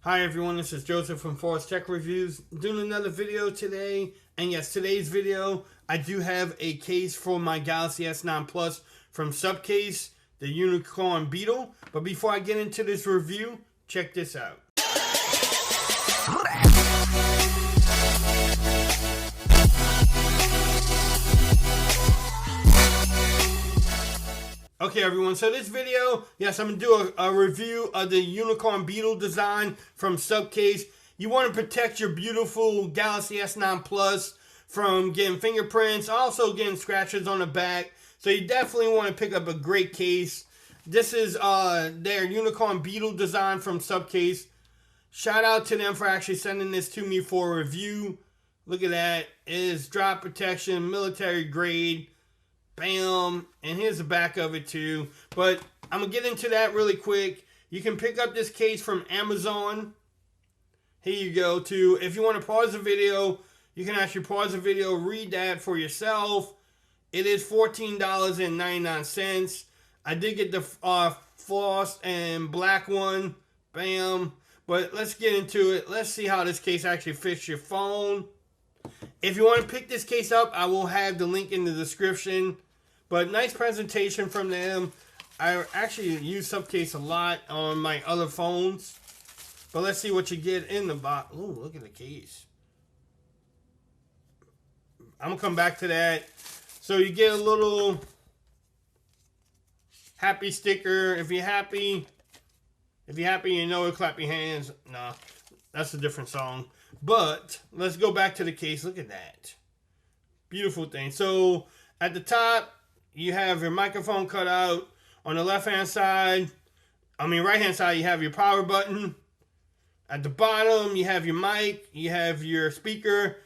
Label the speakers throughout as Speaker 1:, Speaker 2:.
Speaker 1: Hi everyone, this is Joseph from Forest Tech Reviews, doing another video today. And yes, today's video, I do have a case for my Galaxy S9 Plus from SUPCASE, the Unicorn Beetle. But before I get into this review, check this out. Okay everyone, so this video, yes, I'm going to do a review of the Unicorn Beetle design from SUPCASE. You want to protect your beautiful Galaxy S9 Plus from getting fingerprints, also getting scratches on the back. So you definitely want to pick up a great case. This is their Unicorn Beetle design from SUPCASE. Shout out to them for actually sending this to me for a review. Look at that. It is drop protection, military grade. Bam, and here's the back of it too. But I'm gonna get into that really quick. You can pick up this case from Amazon. Here you go too. If you want to pause the video, you can actually pause the video, read that for yourself. It is $14.99. I did get the floss and black one. Bam. But let's get into it. Let's see how this case actually fits your phone. If you want to pick this case up, I will have the link in the description. But nice presentation from them. I actually use SUPCASE a lot on my other phones. But let's see what you get in the box. Oh, look at the case. I'm going to come back to that. So you get a little happy sticker. If you're happy, you know it, clap your hands. Nah, that's a different song. But let's go back to the case. Look at that. Beautiful thing. So at the top, you have your microphone cut out. On the left-hand side, right-hand side, you have your power button. At the bottom, you have your mic. You have your speaker,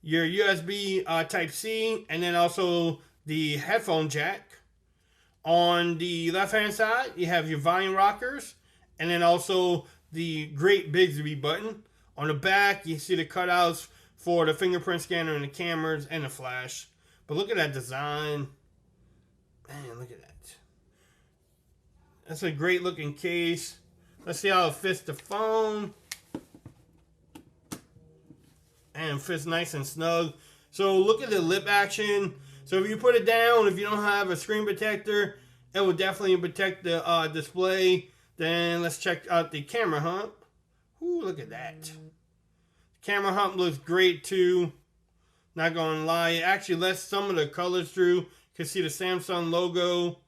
Speaker 1: your USB Type-C, and then also the headphone jack. On the left-hand side, you have your volume rockers, and then also the Great Bigsby button. On the back, you see the cutouts for the fingerprint scanner and the cameras and the flash. But look at that design. Man, look at that. That's a great looking case. Let's see how it fits the phone. And it fits nice and snug. So look at the lip action. So if you put it down, if you don't have a screen protector, it will definitely protect the display. Then let's check out the camera hump. Ooh, look at that. Camera hump looks great too. Not gonna lie, it actually lets some of the colors through. You can see the Samsung logo.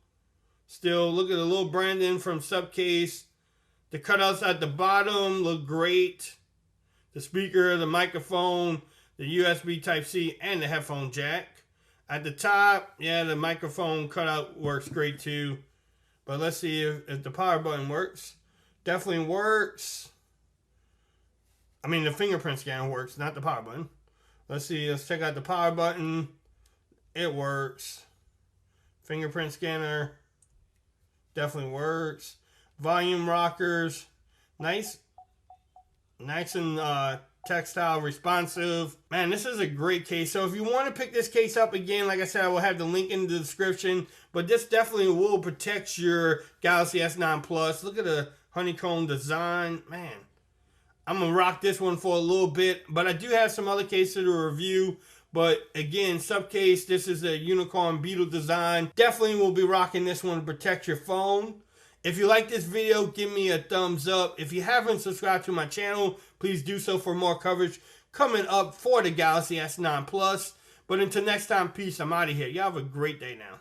Speaker 1: Still, look at the little branding from SUPCASE. The cutouts at the bottom look great. The speaker, the microphone, the USB Type-C, and the headphone jack. At the top, yeah, the microphone cutout works great too. But let's see if the power button works. Definitely works. The fingerprint scanner works, not the power button. Let's see, let's check out the power button. It works. Fingerprint scanner definitely works. Volume rockers, nice and textile responsive. Man, this is a great case. So if you want to pick this case up again, like I said, I will have the link in the description. But this definitely will protect your Galaxy S9 Plus. Look at the honeycomb design. Man, I'm going to rock this one for a little bit. But I do have some other cases to review. But again, SUPCASE, this is a Unicorn Beetle design. Definitely will be rocking this one to protect your phone. If you like this video, give me a thumbs up. If you haven't subscribed to my channel, please do so for more coverage coming up for the Galaxy S9 Plus. But until next time, peace. I'm out of here. Y'all have a great day now.